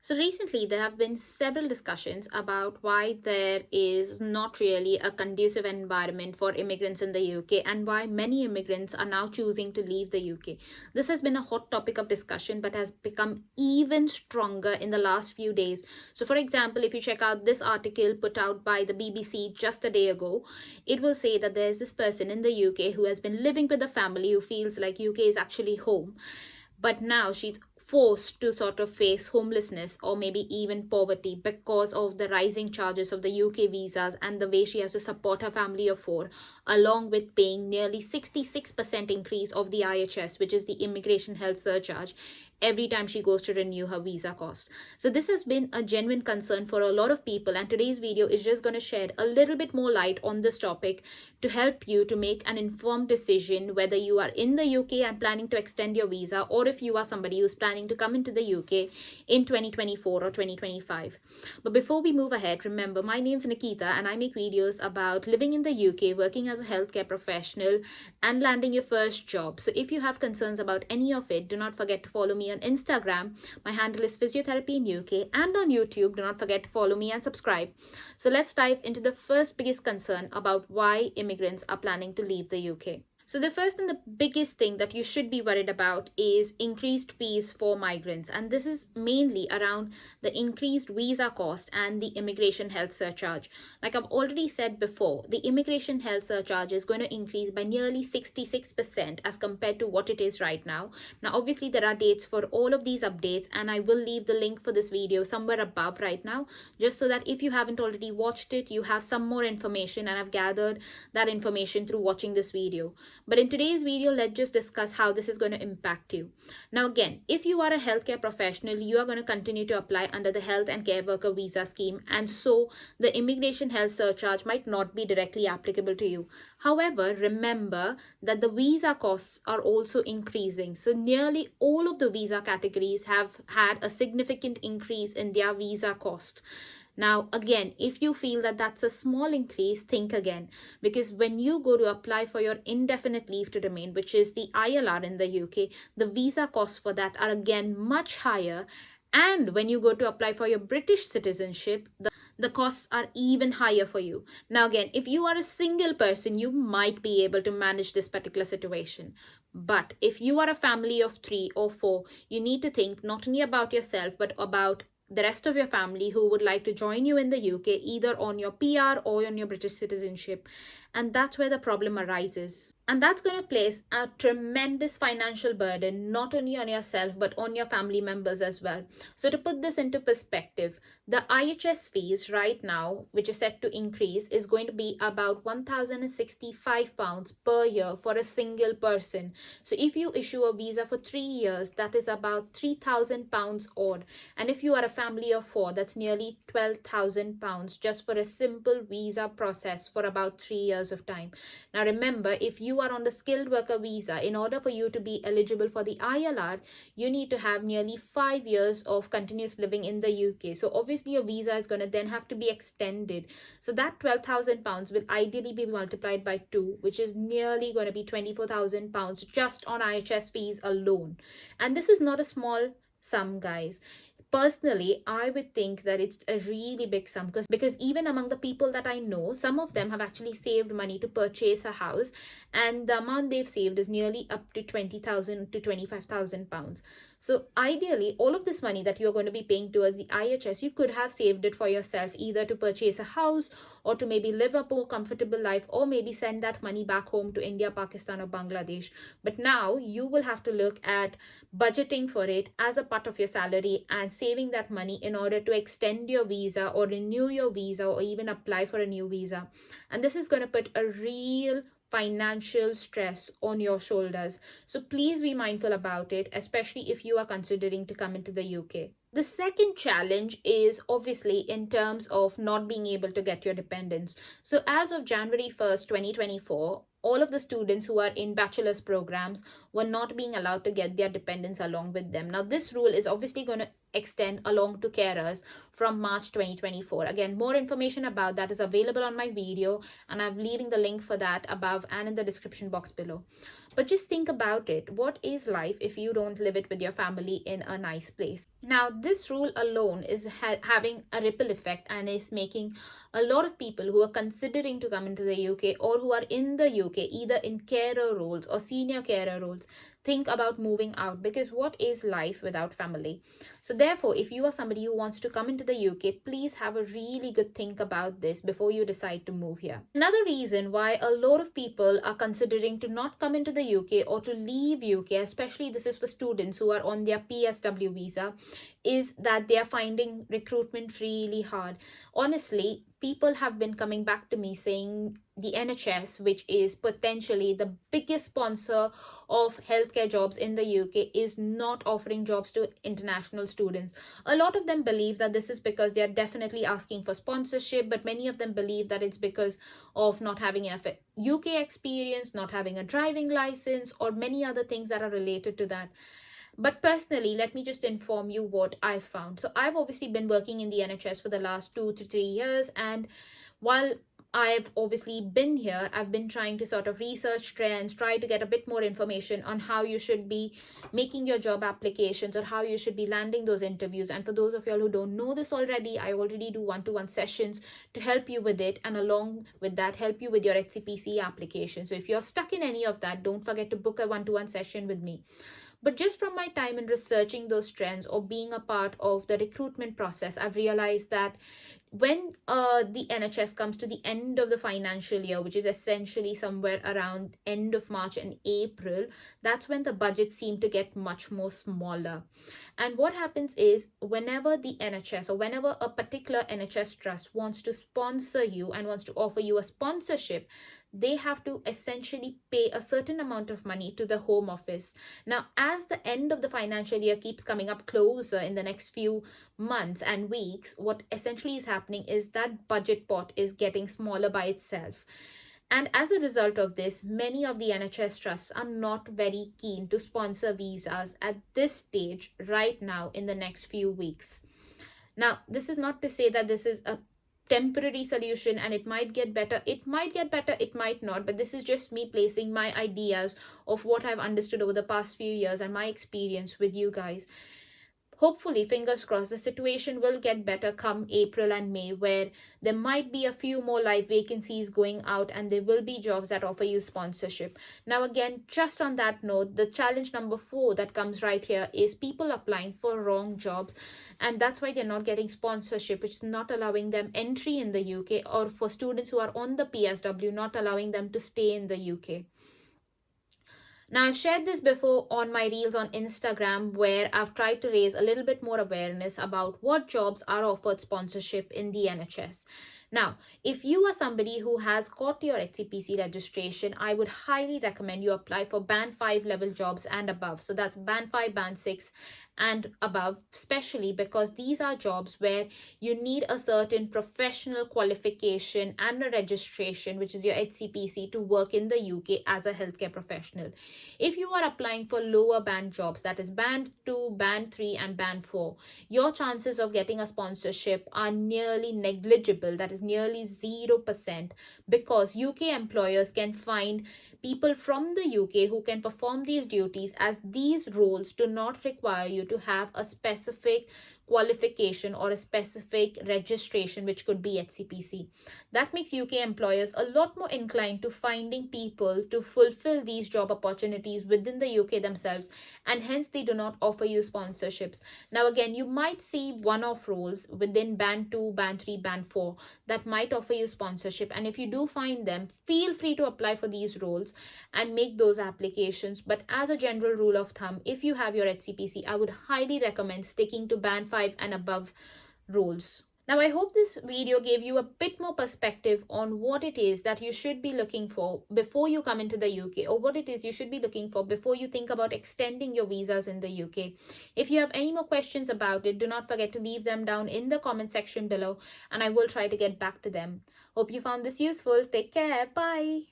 So recently, there have been several discussions about why there is not really a conducive environment for immigrants in the UK and why many immigrants are now choosing to leave the UK. This has been a hot topic of discussion but has become even stronger in the last few days. So, for example, if you check out this article put out by the BBC just a day ago, it will say that there's this person in the UK who has been living with a family who feels like UK is actually home, but now she's forced to sort of face homelessness or maybe even poverty because of the rising charges of the UK visas and the way she has to support her family of four, along with paying nearly 66% increase of the IHS, which is the immigration health surcharge, every time she goes to renew her visa cost. So this has been a genuine concern for a lot of people, and today's video is just going to shed a little bit more light on this topic to help you to make an informed decision whether you are in the UK and planning to extend your visa, or if you are somebody who's planning to come into the UK in 2024 or 2025. But before we move ahead, remember, my name's Nikita and I make videos about living in the UK, working as a healthcare professional, and landing your first job. So if you have concerns about any of it, do not forget to follow me on Instagram. My handle is Physiotherapy in UK, and on YouTube. Do not forget to follow me and subscribe. So let's dive into the first biggest concern about why immigrants are planning to leave the UK. So, the first and the biggest thing that you should be worried about is increased fees for migrants. And this is mainly around the increased visa cost and the immigration health surcharge. Like I've already said before, the immigration health surcharge is going to increase by nearly 66% as compared to what it is right now. Now, obviously, there are dates for all of these updates, and I will leave the link for this video somewhere above right now, just so that if you haven't already watched it, you have some more information, and I've gathered that information through watching this video. But in today's video, let's just discuss how this is going to impact you. Now, again, if you are a healthcare professional, you are going to continue to apply under the Health and Care Worker Visa Scheme, and so the immigration health surcharge might not be directly applicable to you. However, remember that the visa costs are also increasing. So nearly all of the visa categories have had a significant increase in their visa cost. Now, again, if you feel that that's a small increase, think again, because when you go to apply for your indefinite leave to remain, which is the ILR in the UK, the visa costs for that are again much higher. And when you go to apply for your British citizenship, the costs are even higher for you. Now, again, if you are a single person, you might be able to manage this particular situation. But if you are a family of three or four, you need to think not only about yourself, but about the rest of your family who would like to join you in the UK, either on your PR or on your British citizenship. And that's where the problem arises. And that's going to place a tremendous financial burden not only on yourself but on your family members as well. So, to put this into perspective, the IHS fees right now, which is set to increase, is going to be about £1,065 per year for a single person. So, if you issue a visa for 3 years, that is about £3,000 odd. And if you are a family of four, that's nearly £12,000 just for a simple visa process for about 3 years of time. Now, remember, if you are on the skilled worker visa, in order for you to be eligible for the ILR, you need to have nearly 5 years of continuous living in the UK. So obviously your visa is going to then have to be extended. So that £12,000 will ideally be multiplied by 2, which is nearly going to be £24,000 just on IHS fees alone. And this is not a small sum, guys. Personally, I would think that it's a really big sum, because even among the people that I know, some of them have actually saved money to purchase a house, and the amount they've saved is nearly up to 20,000 to 25,000 pounds. So ideally, all of this money that you're going to be paying towards the IHS, you could have saved it for yourself, either to purchase a house or to maybe live a more comfortable life, or maybe send that money back home to India, Pakistan, or Bangladesh. But now you will have to look at budgeting for it as a part of your salary and saving that money in order to extend your visa or renew your visa or even apply for a new visa. And this is going to put a real financial stress on your shoulders. So please be mindful about it, especially if you are considering to come into the UK. The second challenge is obviously in terms of not being able to get your dependents. So as of January 1st, 2024, all of the students who are in bachelor's programs were not being allowed to get their dependents along with them. Now, this rule is obviously going to extend along to carers from March 2024. Again, more information about that is available on my video, and I'm leaving the link for that above and in the description box below. But just think about it. What is life if you don't live it with your family in a nice place? Now, this rule alone is having a ripple effect and is making a lot of people who are considering to come into the UK or who are in the UK, either in carer roles or senior carer roles, think about moving out, because what is life without family? So, therefore, if you are somebody who wants to come into the UK, please have a really good think about this before you decide to move here. Another reason why a lot of people are considering to not come into the UK or to leave UK, especially this is for students who are on their PSW visa, is that they are finding recruitment really hard. Honestly, people have been coming back to me saying the NHS, which is potentially the biggest sponsor of healthcare jobs in the UK, is not offering jobs to international students. A lot of them believe that this is because they are definitely asking for sponsorship, but many of them believe that it's because of not having enough UK experience, not having a driving license, or many other things that are related to that. But personally, let me just inform you what I've found. So, I've obviously been working in the NHS for the last 2 to 3 years, and while I've obviously been here, I've been trying to sort of research trends, try to get a bit more information on how you should be making your job applications or how you should be landing those interviews. And for those of y'all who don't know this already, I already do one-to-one sessions to help you with it, and along with that, help you with your HCPC application. So if you're stuck in any of that, don't forget to book a one-to-one session with me. But just from my time in researching those trends or being a part of the recruitment process, I've realized that when the NHS comes to the end of the financial year, which is essentially somewhere around end of March and April, that's when the budgets seem to get much more smaller. And what happens is, whenever the NHS or whenever a particular NHS trust wants to sponsor you and wants to offer you a sponsorship, they have to essentially pay a certain amount of money to the Home Office. Now, as the end of the financial year keeps coming up closer in the next few months and weeks, what essentially is happening is that budget pot is getting smaller by itself. And as a result of this, many of the NHS trusts are not very keen to sponsor visas at this stage right now in the next few weeks. Now, this is not to say that this is a temporary solution and it might get better. It might get better, it might not, but this is just me placing my ideas of what I've understood over the past few years and my experience with you guys. Hopefully, fingers crossed, the situation will get better come April and May, where there might be a few more live vacancies going out and there will be jobs that offer you sponsorship. Now, again, just on that note, the challenge number 4 that comes right here is people applying for wrong jobs, and that's why they're not getting sponsorship, which is not allowing them entry in the UK, or for students who are on the PSW, not allowing them to stay in the UK. Now, I've shared this before on my reels on Instagram, where I've tried to raise a little bit more awareness about what jobs are offered sponsorship in the NHS. Now, if you are somebody who has got your HCPC registration, I would highly recommend you apply for Band 5 level jobs and above. So that's Band 5, Band 6 and above, especially because these are jobs where you need a certain professional qualification and a registration, which is your HCPC, to work in the UK as a healthcare professional. If you are applying for lower band jobs, that is Band 2, Band 3 and Band 4, your chances of getting a sponsorship are nearly negligible, that is nearly 0%, because UK employers can find people from the UK who can perform these duties, as these roles do not require you to have a specific qualification or a specific registration, which could be HCPC. That makes UK employers a lot more inclined to finding people to fulfill these job opportunities within the UK themselves, and hence they do not offer you sponsorships. Now, again, you might see one-off roles within Band 2, Band 3, Band 4 that might offer you sponsorship, and if you do find them, feel free to apply for these roles and make those applications. But as a general rule of thumb, if you have your HCPC, I would highly recommend sticking to Band 5 and above roles. Now, I hope this video gave you a bit more perspective on what it is that you should be looking for before you come into the UK, or what it is you should be looking for before you think about extending your visas in the UK. If you have any more questions about it, do not forget to leave them down in the comment section below, and I will try to get back to them. Hope you found this useful. Take care. Bye.